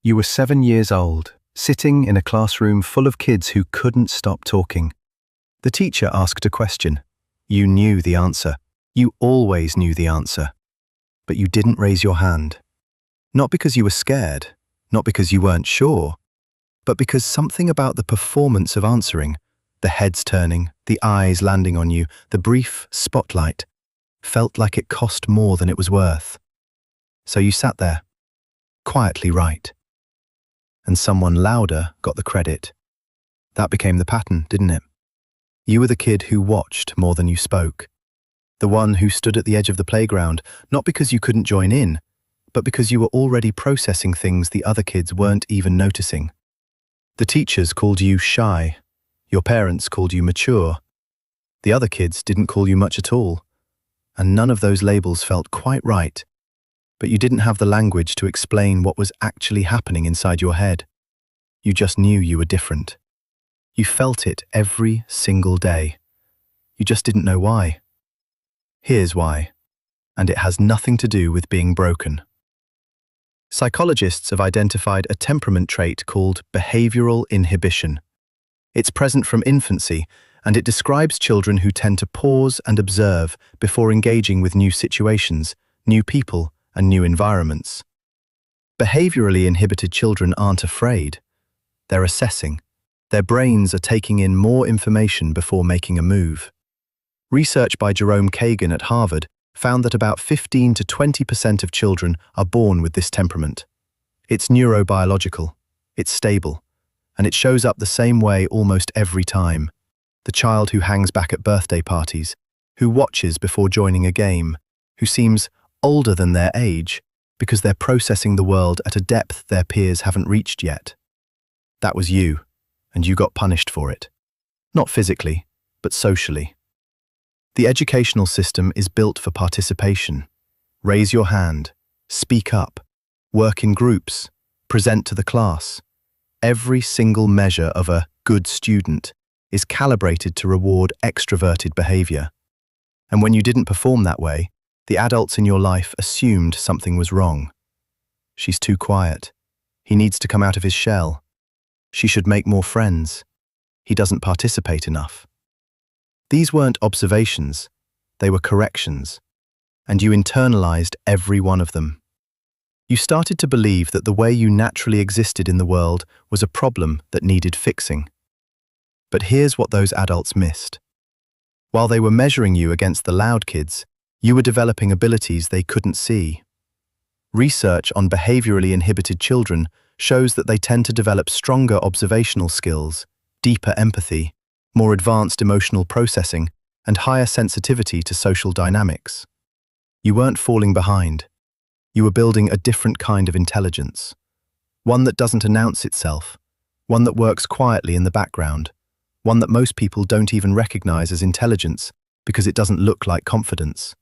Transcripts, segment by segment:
You were 7 years old, sitting in a classroom full of kids who couldn't stop talking. The teacher asked a question. You knew the answer. You always knew the answer. But you didn't raise your hand. Not because you were scared, not because you weren't sure, but because something about the performance of answering, the heads turning, the eyes landing on you, the brief spotlight, felt like it cost more than it was worth. So you sat there, quietly right. And someone louder got the credit. That became the pattern, didn't it? You were the kid who watched more than you spoke. The one who stood at the edge of the playground, not because you couldn't join in, but because you were already processing things the other kids weren't even noticing. The teachers called you shy. Your parents called you mature. The other kids didn't call you much at all. And none of those labels felt quite right. But you didn't have the language to explain what was actually happening inside your head. You just knew you were different. You felt it every single day. You just didn't know why. Here's why. And it has nothing to do with being broken. Psychologists have identified a temperament trait called behavioral inhibition. It's present from infancy, and it describes children who tend to pause and observe before engaging with new situations, new people, and new environments. Behaviorally inhibited children aren't afraid. They're assessing. Their brains are taking in more information before making a move. Research by Jerome Kagan at Harvard found that about 15 to 20% of children are born with this temperament. It's neurobiological, it's stable, and it shows up the same way almost every time. The child who hangs back at birthday parties, who watches before joining a game, who seems older than their age because they're processing the world at a depth their peers haven't reached yet. That was you, and you got punished for it. Not physically, but socially. The educational system is built for participation. Raise your hand, speak up, work in groups, present to the class. Every single measure of a good student is calibrated to reward extroverted behavior. And when you didn't perform that way, the adults in your life assumed something was wrong. She's too quiet. He needs to come out of his shell. She should make more friends. He doesn't participate enough. These weren't observations, they were corrections, and you internalized every one of them. You started to believe that the way you naturally existed in the world was a problem that needed fixing. But here's what those adults missed. While they were measuring you against the loud kids, you were developing abilities they couldn't see. Research on behaviorally inhibited children shows that they tend to develop stronger observational skills, deeper empathy, more advanced emotional processing, and higher sensitivity to social dynamics. You weren't falling behind. You were building a different kind of intelligence. One that doesn't announce itself, one that works quietly in the background, one that most people don't even recognize as intelligence because it doesn't look like confidence.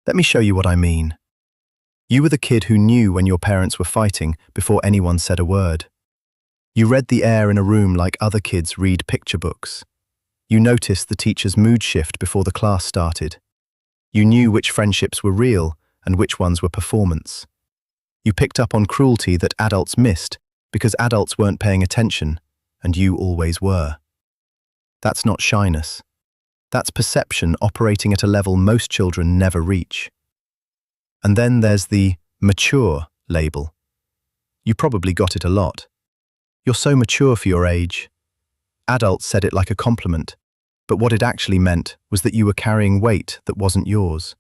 Let me show you what I mean. You were the kid who knew when your parents were fighting before anyone said a word. You read the air in a room like other kids read picture books. You noticed the teacher's mood shift before the class started. You knew which friendships were real and which ones were performance. You picked up on cruelty that adults missed because adults weren't paying attention, and you always were. That's not shyness. That's perception operating at a level most children never reach. And then there's the mature label. You probably got it a lot. You're so mature for your age. Adults said it like a compliment, but what it actually meant was that you were carrying weight that wasn't yours.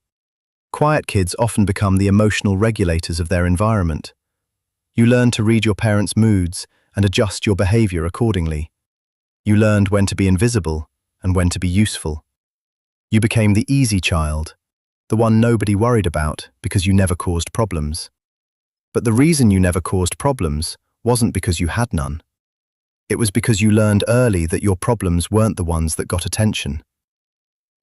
Quiet kids often become the emotional regulators of their environment. You learned to read your parents' moods and adjust your behavior accordingly. You learned when to be invisible and when to be useful. You became the easy child, the one nobody worried about because you never caused problems. But the reason you never caused problems wasn't because you had none. It was because you learned early that your problems weren't the ones that got attention.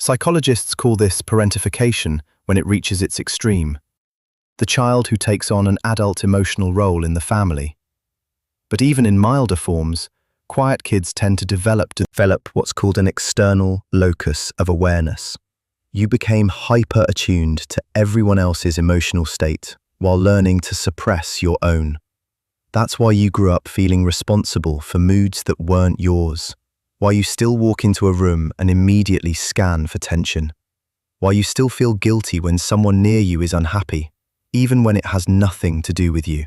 Psychologists call this parentification when it reaches its extreme. The child who takes on an adult emotional role in the family. But even in milder forms, quiet kids tend to develop what's called an external locus of awareness. You became hyper-attuned to everyone else's emotional state while learning to suppress your own. That's why you grew up feeling responsible for moods that weren't yours. Why you still walk into a room and immediately scan for tension. Why you still feel guilty when someone near you is unhappy, even when it has nothing to do with you.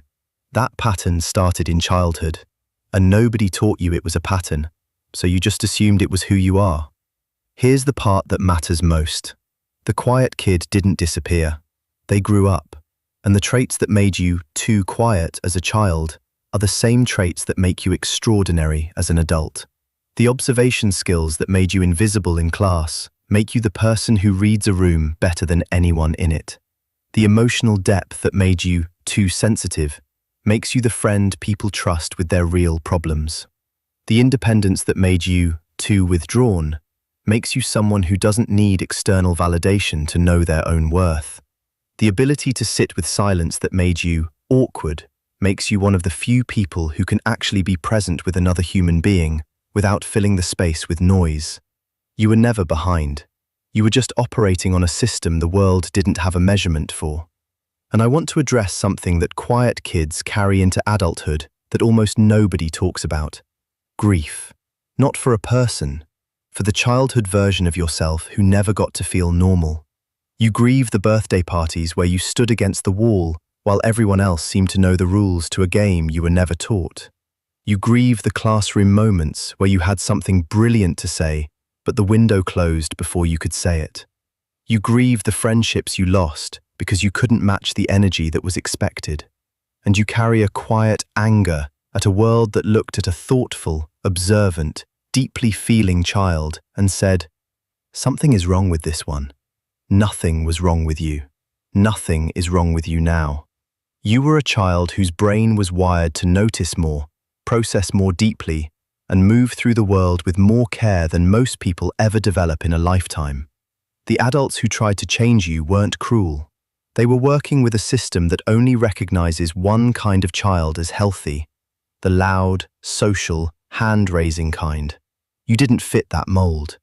That pattern started in childhood, and nobody taught you it was a pattern, so you just assumed it was who you are. Here's the part that matters most. The quiet kid didn't disappear. They grew up, and the traits that made you too quiet as a child are the same traits that make you extraordinary as an adult. The observation skills that made you invisible in class make you the person who reads a room better than anyone in it. The emotional depth that made you too sensitive makes you the friend people trust with their real problems. The independence that made you too withdrawn makes you someone who doesn't need external validation to know their own worth. The ability to sit with silence that made you awkward makes you one of the few people who can actually be present with another human being without filling the space with noise. You were never behind. You were just operating on a system the world didn't have a measurement for. And I want to address something that quiet kids carry into adulthood that almost nobody talks about. Grief. Not for a person, for the childhood version of yourself who never got to feel normal. You grieve the birthday parties where you stood against the wall while everyone else seemed to know the rules to a game you were never taught. You grieve the classroom moments where you had something brilliant to say, but the window closed before you could say it. You grieve the friendships you lost because you couldn't match the energy that was expected. And you carry a quiet anger at a world that looked at a thoughtful, observant, deeply feeling child and said, "Something is wrong with this one." Nothing was wrong with you. Nothing is wrong with you now. You were a child whose brain was wired to notice more, process more deeply, and move through the world with more care than most people ever develop in a lifetime. The adults who tried to change you weren't cruel. They were working with a system that only recognizes one kind of child as healthy, the loud, social, hand-raising kind. You didn't fit that mold,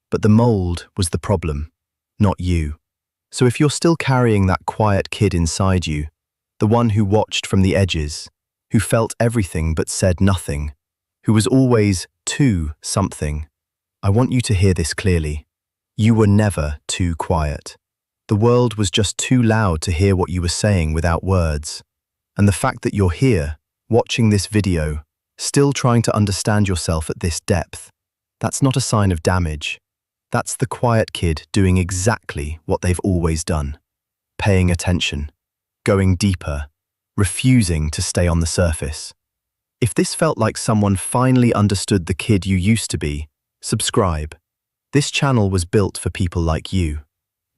but the mold was the problem, not you. So if you're still carrying that quiet kid inside you, the one who watched from the edges, who felt everything but said nothing, who was always too something, I want you to hear this clearly. You were never too quiet. The world was just too loud to hear what you were saying without words. And the fact that you're here, watching this video, still trying to understand yourself at this depth, that's not a sign of damage. That's the quiet kid doing exactly what they've always done. Paying attention, going deeper, refusing to stay on the surface. If this felt like someone finally understood the kid you used to be, subscribe. This channel was built for people like you.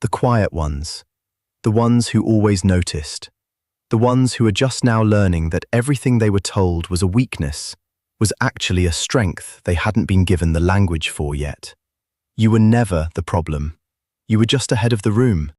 The quiet ones. The ones who always noticed. The ones who are just now learning that everything they were told was a weakness was actually a strength they hadn't been given the language for yet. You were never the problem. You were just ahead of the room.